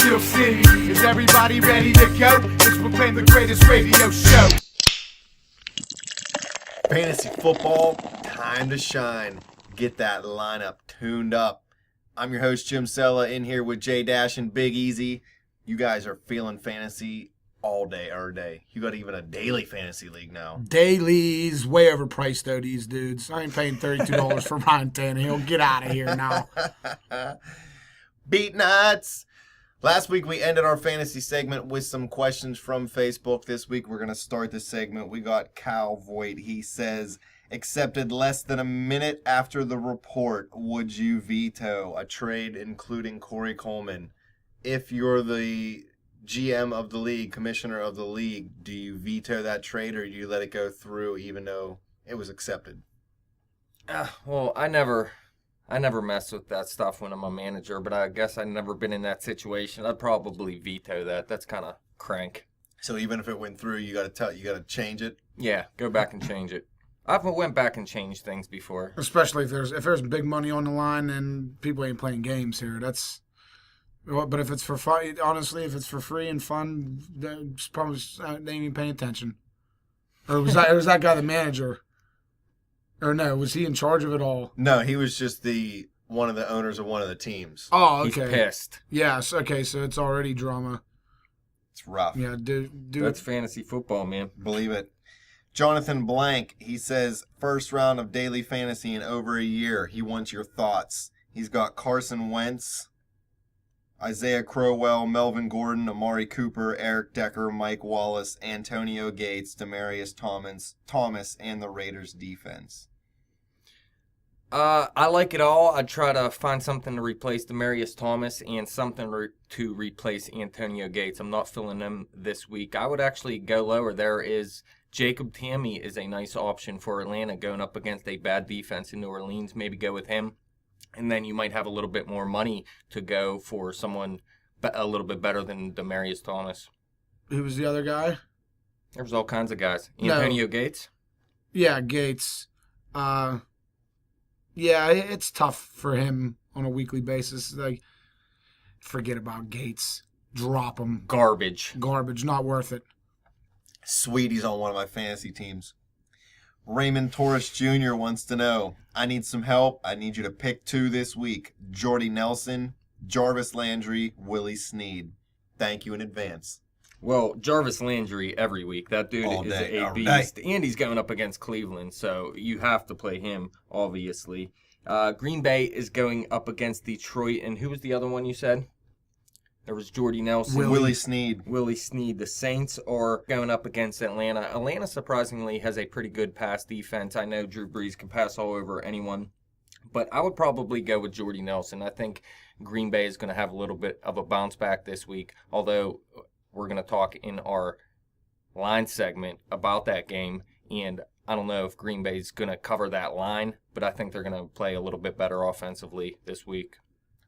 Steel City. Is everybody ready to go? Let's proclaim the greatest radio show. Fantasy football, time to shine. Get that lineup tuned up. I'm your host, Jim Sella, in here with J Dash and Big Easy. You guys are feeling fantasy all day, every day. You got even a daily fantasy league now. Dailies, way overpriced though, these dudes. I ain't paying $32 for Ryan Tannehill. Get out of here now. Beat nuts. Last week we ended our fantasy segment with some questions from Facebook. This week we're going to start the segment. We got Cal Voigt. He says, accepted less than a minute after the report. Would you veto a trade including Corey Coleman? If you're the GM of the league, commissioner of the league, do you veto that trade or do you let it go through even though it was accepted? Well, I never mess with that stuff when I'm a manager, but I guess I've never been in that situation. I'd probably veto that. That's kind of crank. So even if it went through, you got to change it? Yeah, go back and change it. I've went back and changed things before. Especially if there's big money on the line and people ain't playing games here. But if it's for fun, honestly, if it's for free and fun, it's probably they ain't even paying attention. Or was that guy the manager? Or no, was he in charge of it all? No, he was just one of the owners of one of the teams. Oh, okay. He's pissed. Yes, okay, so it's already drama. It's rough. Yeah, dude. That's fantasy football, man. Believe it. Jonathan Blank, he says, first round of daily fantasy in over a year. He wants your thoughts. He's got Carson Wentz, Isaiah Crowell, Melvin Gordon, Amari Cooper, Eric Decker, Mike Wallace, Antonio Gates, Demaryius Thomas, and the Raiders defense. I like it all. I'd try to find something to replace Demaryius Thomas and something to replace Antonio Gates. I'm not filling them this week. I would actually go lower. There is Jacob Tamme is a nice option for Atlanta going up against a bad defense in New Orleans. Maybe go with him. And then you might have a little bit more money to go for someone a little bit better than Demaryius Thomas. Who was the other guy? There was all kinds of guys. Antonio Gates? Yeah, Gates. Yeah, it's tough for him on a weekly basis. Like, forget about Gates. Drop him. Garbage, not worth it. Sweet, he's on one of my fantasy teams. Raymond Torres Jr. wants to know, I need some help. I need you to pick two this week. Jordy Nelson, Jarvis Landry, Willie Snead. Thank you in advance. Well, Jarvis Landry every week. That dude All is day, a every beast. day. And he's going up against Cleveland, so you have to play him, obviously. Green Bay is going up against Detroit. And who was the other one you said? There was Jordy Nelson. Willie Snead. Willie Snead. The Saints are going up against Atlanta. Atlanta, surprisingly, has a pretty good pass defense. I know Drew Brees can pass all over anyone. But I would probably go with Jordy Nelson. I think Green Bay is going to have a little bit of a bounce back this week. Although we're going to talk in our line segment about that game. And I don't know if Green Bay is going to cover that line. But I think they're going to play a little bit better offensively this week.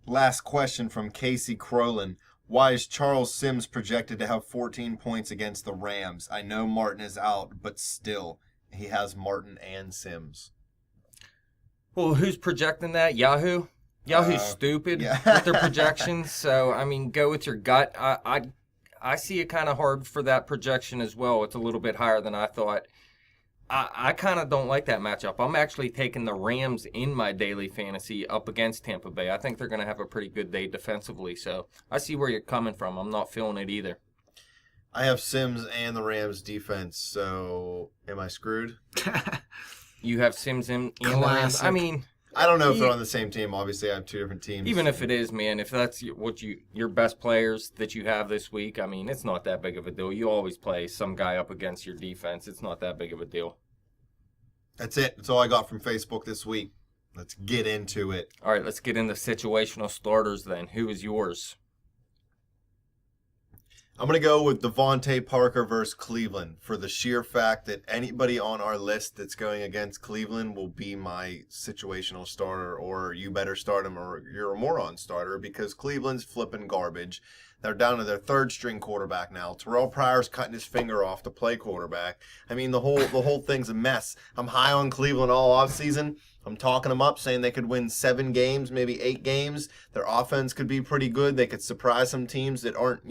Last question from Casey Crowlin. Why is Charles Sims projected to have 14 points against the Rams? I know Martin is out, but still, he has Martin and Sims. Well, who's projecting that? Yahoo? Yahoo's stupid yeah. with their projections. So, I mean, go with your gut. I see it kind of hard for that projection as well. It's a little bit higher than I thought. I kind of don't like that matchup. I'm actually taking the Rams in my daily fantasy up against Tampa Bay. I think they're going to have a pretty good day defensively. So I see where you're coming from. I'm not feeling it either. I have Sims and the Rams defense, so am I screwed? You have Sims and the Rams. I mean, I don't know if they're on the same team. Obviously, I have two different teams. Even if it is, man, if that's your best players that you have this week, I mean, it's not that big of a deal. You always play some guy up against your defense. It's not that big of a deal. That's it. That's all I got from Facebook this week. Let's get into it. All right, let's get into situational starters then. Who is yours? I'm going to go with Devontae Parker versus Cleveland for the sheer fact that anybody on our list that's going against Cleveland will be my situational starter, or you better start him or you're a moron starter, because Cleveland's flipping garbage. They're down to their third string quarterback now. Terrell Pryor's cutting his finger off to play quarterback. I mean, the whole thing's a mess. I'm high on Cleveland all offseason. I'm talking them up, saying they could win 7 games, maybe 8 games. Their offense could be pretty good. They could surprise some teams that aren't,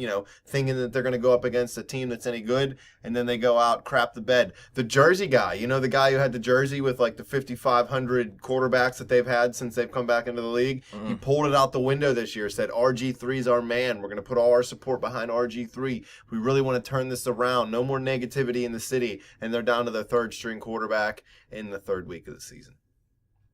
thinking that they're going to go up against a team that's any good, and then they go out, crap the bed. The Jersey guy, the guy who had the jersey with like the 5,500 quarterbacks that they've had since they've come back into the league, he pulled it out the window this year, said RG3's our man. We're going to put all our support behind RG3. We really want to turn this around. No more negativity in the city, and they're down to their 3rd string quarterback in the 3rd week of the season.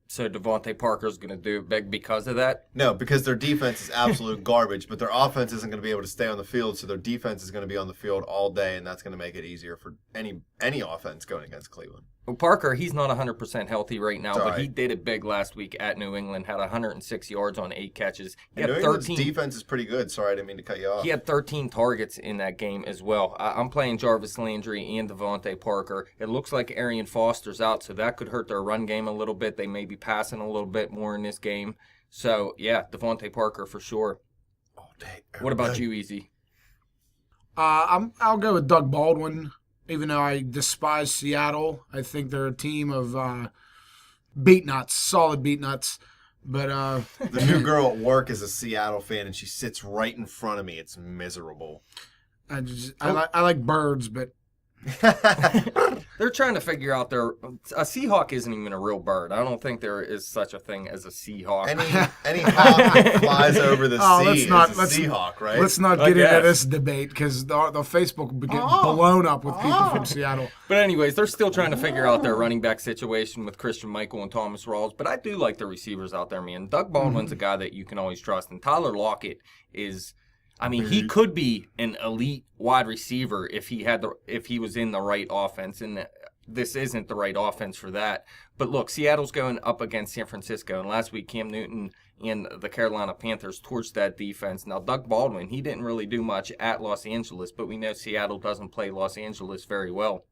So Devontae Parker's going to do it big because of that? No, because their defense is absolute garbage, but their offense isn't going to be able to stay on the field, so their defense is going to be on the field all day, and that's going to make it easier for any offense going against Cleveland. Well, Parker, he's not 100% healthy right now, Sorry. but he did it big last week at New England, had 106 yards on 8 catches. He had New England's defense is pretty good. Sorry, I didn't mean to cut you off. He had 13 targets in that game as well. I'm playing Jarvis Landry and Devontae Parker. It looks like Arian Foster's out, so that could hurt their run game a little bit. They may be passing a little bit more in this game. So, yeah, Devontae Parker for sure. All day. What about you, Easy? I'll go with Doug Baldwin. Even though I despise Seattle, I think they're a team of beatnuts, solid beatnuts. But the new girl at work is a Seattle fan, and she sits right in front of me. It's miserable. I like birds, but They're trying to figure out a Seahawk isn't even a real bird. I don't think there is such a thing as a Seahawk. Any hawk that flies over the sea is a Seahawk, right? Let's not get into this debate because the Facebook will get blown up with people from Seattle. But anyways, they're still trying to figure out their running back situation with Christian Michael and Thomas Rawls. But I do like the receivers out there, man. Doug Baldwin's a guy that you can always trust. And Tyler Lockett is... I mean, he could be an elite wide receiver if he was in the right offense, and this isn't the right offense for that. But look, Seattle's going up against San Francisco, and last week Cam Newton and the Carolina Panthers torched that defense. Now, Doug Baldwin, he didn't really do much at Los Angeles, but we know Seattle doesn't play Los Angeles very well.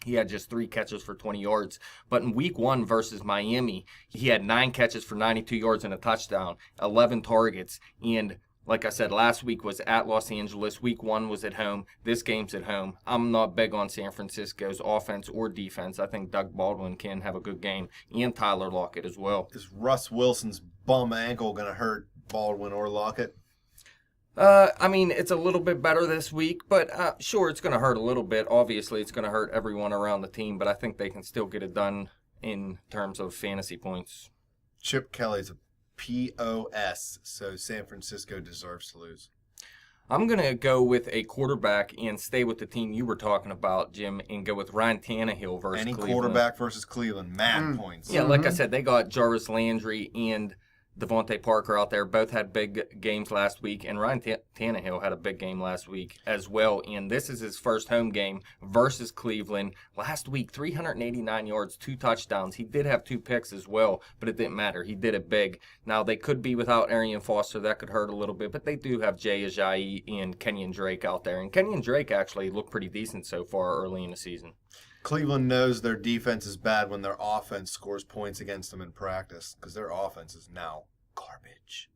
He had just 3 catches for 20 yards. But in week 1 versus Miami, he had 9 catches for 92 yards and a touchdown, 11 targets, and like I said, last week was at Los Angeles. Week 1 was at home. This game's at home. I'm not big on San Francisco's offense or defense. I think Doug Baldwin can have a good game, and Tyler Lockett as well. Is Russ Wilson's bum ankle going to hurt Baldwin or Lockett? I mean, it's a little bit better this week, but sure, it's going to hurt a little bit. Obviously, it's going to hurt everyone around the team, but I think they can still get it done in terms of fantasy points. Chip Kelly's a POS, so San Francisco deserves to lose. I'm going to go with a quarterback and stay with the team you were talking about, Jim, and go with Ryan Tannehill versus Cleveland. Any quarterback versus Cleveland, mad points. Yeah, like I said, they got Jarvis Landry and Devontae Parker out there. Both had big games last week, and Ryan Tannehill had a big game last week as well. And this is his first home game versus Cleveland. Last week, 389 yards, 2 touchdowns. He did have 2 picks as well, but it didn't matter. He did it big. Now, they could be without Arian Foster. That could hurt a little bit, but they do have Jay Ajayi and Kenyon Drake out there. And Kenyon Drake actually looked pretty decent so far early in the season. Cleveland knows their defense is bad when their offense scores points against them in practice because their offense is now garbage.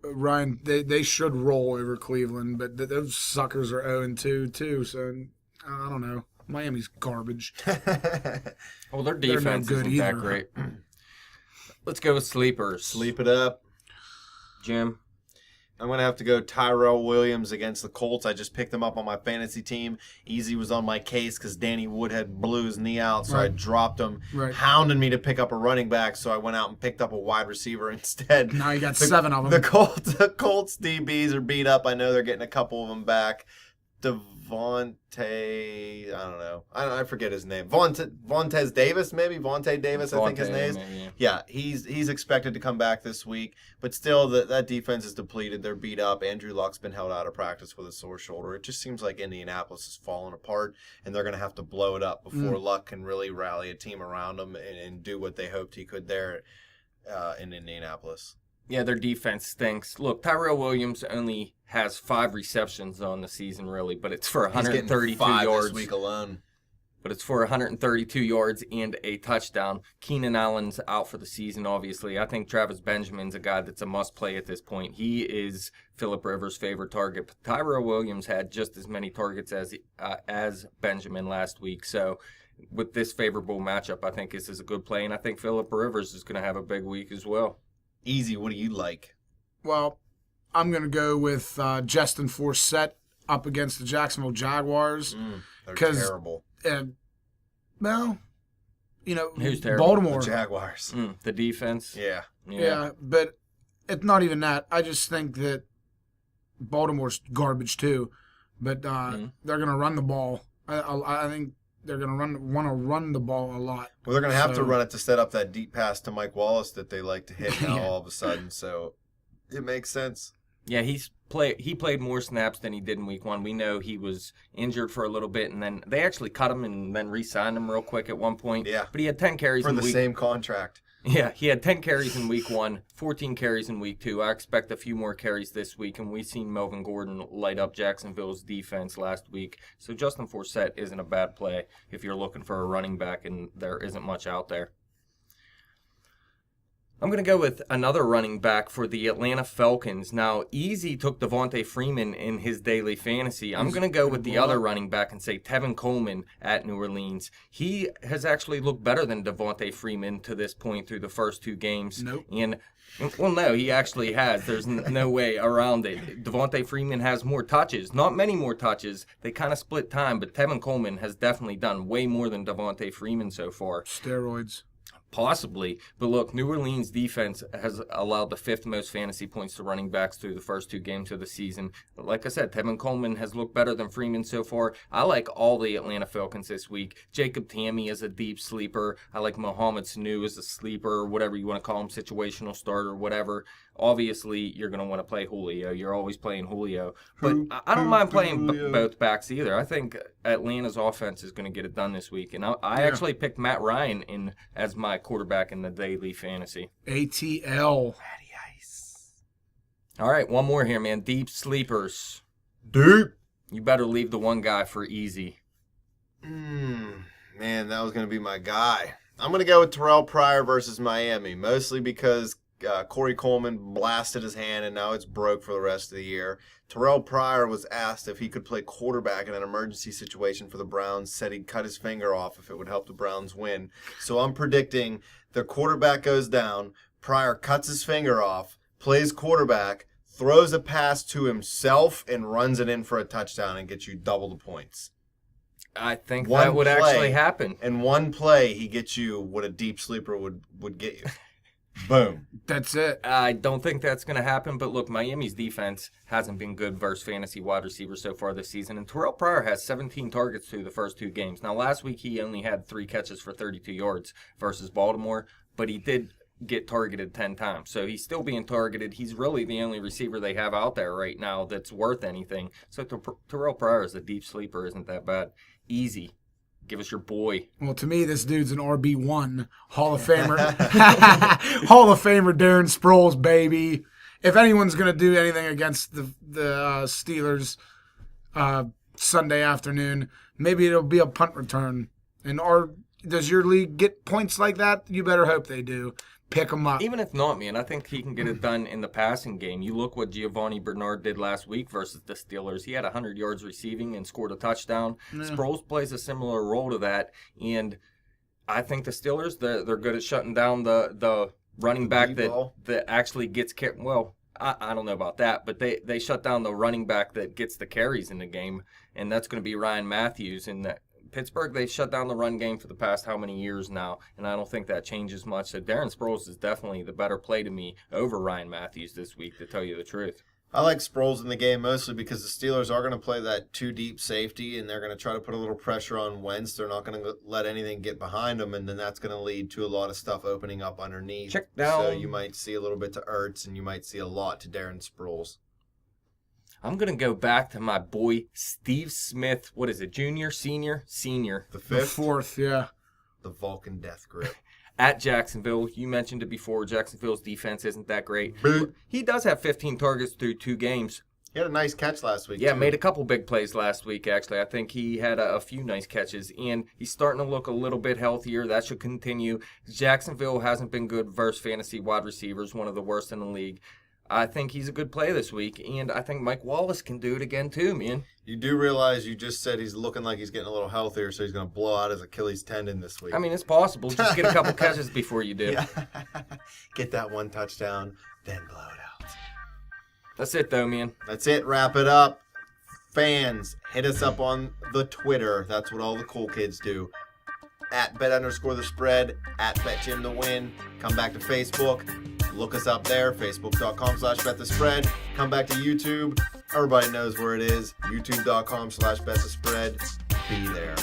Ryan, they should roll over Cleveland, but those suckers are 0-2 too, so I don't know. Miami's garbage. Well, their defense isn't that great. Let's go with sleepers. Sleep it up. Jim? I'm going to have to go Tyrell Williams against the Colts. I just picked him up on my fantasy team. Easy was on my case because Danny Woodhead blew his knee out, so I dropped him. Hounded me to pick up a running back, so I went out and picked up a wide receiver instead. Now you got 7 of them. The Colts DBs are beat up. I know they're getting a couple of them back. Devontae, I don't know. I forget his name. Vontaze Davis, maybe? Vontae Davis, I think his name is. Yeah, he's expected to come back this week. But still, that defense is depleted. They're beat up. Andrew Luck's been held out of practice with a sore shoulder. It just seems like Indianapolis is falling apart, and they're going to have to blow it up before Luck can really rally a team around him and do what they hoped he could there in Indianapolis. Yeah, their defense stinks. Look, Tyrell Williams only has 5 receptions on the season, really, but it's for 132 yards. This week alone. But it's for 132 yards and a touchdown. Keenan Allen's out for the season, obviously. I think Travis Benjamin's a guy that's a must-play at this point. He is Phillip Rivers' favorite target. But Tyrell Williams had just as many targets as Benjamin last week, so with this favorable matchup, I think this is a good play, and I think Phillip Rivers is going to have a big week as well. Easy, what do you like? Well, I'm going to go with Justin Forsett up against the Jacksonville Jaguars. They're 'Cause, terrible. Well, Who's terrible? Baltimore. The Jaguars. The defense. Yeah. Yeah, but it's not even that. I just think that Baltimore's garbage too. But they're going to run the ball. I think they're going to want to run the ball a lot. Well, they're going to have to run it to set up that deep pass to Mike Wallace that they like to hit now all of a sudden. So it makes sense. Yeah, he played more snaps than he did in week 1. We know he was injured for a little bit, and then they actually cut him and then re-signed him real quick at one point. Yeah. But he had 10 carries for in the same contract. Yeah, he had 10 carries in week 1, 14 carries in week 2. I expect a few more carries this week, and we've seen Melvin Gordon light up Jacksonville's defense last week. So Justin Forsett isn't a bad play if you're looking for a running back and there isn't much out there. I'm going to go with another running back for the Atlanta Falcons. Now, Easy took Devontae Freeman in his daily fantasy. I'm going to go with the other running back and say Tevin Coleman at New Orleans. He has actually looked better than Devontae Freeman to this point through the first 2 games. Nope. Well, no, he actually has. There's no way around it. Devontae Freeman has more touches. Not many more touches. They kind of split time, but Tevin Coleman has definitely done way more than Devontae Freeman so far. Steroids. Possibly. But look, New Orleans defense has allowed the 5th most fantasy points to running backs through the first 2 games of the season. Like I said, Tevin Coleman has looked better than Freeman so far. I like all the Atlanta Falcons this week. Jacob Tamme is a deep sleeper. I like Mohamed Sanu as a sleeper, whatever you want to call him, situational starter, whatever. Obviously, you're going to want to play Julio. You're always playing Julio. But I don't mind playing both backs either. I think Atlanta's offense is going to get it done this week. And I actually picked Matt Ryan in as my quarterback in the daily fantasy. ATL. Matty Ice. All right, one more here, man. Deep sleepers. Deep. You better leave the one guy for easy. Man, that was going to be my guy. I'm going to go with Terrell Pryor versus Miami, mostly because Corey Coleman blasted his hand and now it's broke for the rest of the year. Terrell Pryor was asked if he could play quarterback in an emergency situation for the Browns, said he'd cut his finger off if it would help the Browns win. So I'm predicting the quarterback goes down, Pryor cuts his finger off, plays quarterback, throws a pass to himself, and runs it in for a touchdown and gets you double the points. I think that would actually happen. In one play, he gets you what a deep sleeper would get you. Boom. That's it. I don't think that's going to happen, but look, Miami's defense hasn't been good versus fantasy wide receivers so far this season, and Terrell Pryor has 17 targets through the first 2 games. Now, last week he only had 3 catches for 32 yards versus Baltimore, but he did get targeted 10 times, so he's still being targeted. He's really the only receiver they have out there right now that's worth anything. So Terrell Pryor is a deep sleeper, isn't that bad. Easy. Give us your boy. Well, to me, this dude's an RB1 Hall of Famer. Hall of Famer Darren Sproles, baby. If anyone's going to do anything against the Steelers Sunday afternoon, maybe it'll be a punt return. And does your league get points like that? You better hope they do. Pick them up. Even if not, man, I think he can get it done in the passing game. You look what Giovanni Bernard did last week versus the Steelers. He had 100 yards receiving and scored a touchdown. Yeah. Sproles plays a similar role to that, and I think the Steelers, they're good at shutting down the running back that actually gets – well, I don't know about that, but they shut down the running back that gets the carries in the game, and that's going to be Ryan Matthews. And Pittsburgh, they've shut down the run game for the past how many years now, and I don't think that changes much. So Darren Sproles is definitely the better play to me over Ryan Matthews this week, to tell you the truth. I like Sproles in the game mostly because the Steelers are going to play that 2-deep safety, and they're going to try to put a little pressure on Wentz. They're not going to let anything get behind them, and then that's going to lead to a lot of stuff opening up underneath. Check down. So you might see a little bit to Ertz, and you might see a lot to Darren Sproles. I'm going to go back to my boy Steve Smith. What is it, junior, senior? Senior. The 5th? The 4th, yeah. The Vulcan Death Grip. At Jacksonville, you mentioned it before, Jacksonville's defense isn't that great. He does have 15 targets through 2 games. He had a nice catch last week, Yeah, too. Made a couple big plays last week, actually. I think he had a few nice catches, and he's starting to look a little bit healthier. That should continue. Jacksonville hasn't been good versus fantasy wide receivers, one of the worst in the league. I think he's a good play this week, and I think Mike Wallace can do it again too, man. You do realize you just said he's looking like he's getting a little healthier, so he's going to blow out his Achilles tendon this week. I mean, it's possible. Just get a couple catches before you do. Yeah. Get that one touchdown, then blow it out. That's it, though, man. That's it. Wrap it up. Fans, hit us up on the Twitter. That's what all the cool kids do. @bet_the_spread, @betjimthewin. Come back to Facebook. Look us up there, facebook.com/betthespread. Come back to YouTube. Everybody knows where it is, youtube.com/betthespread. Be there.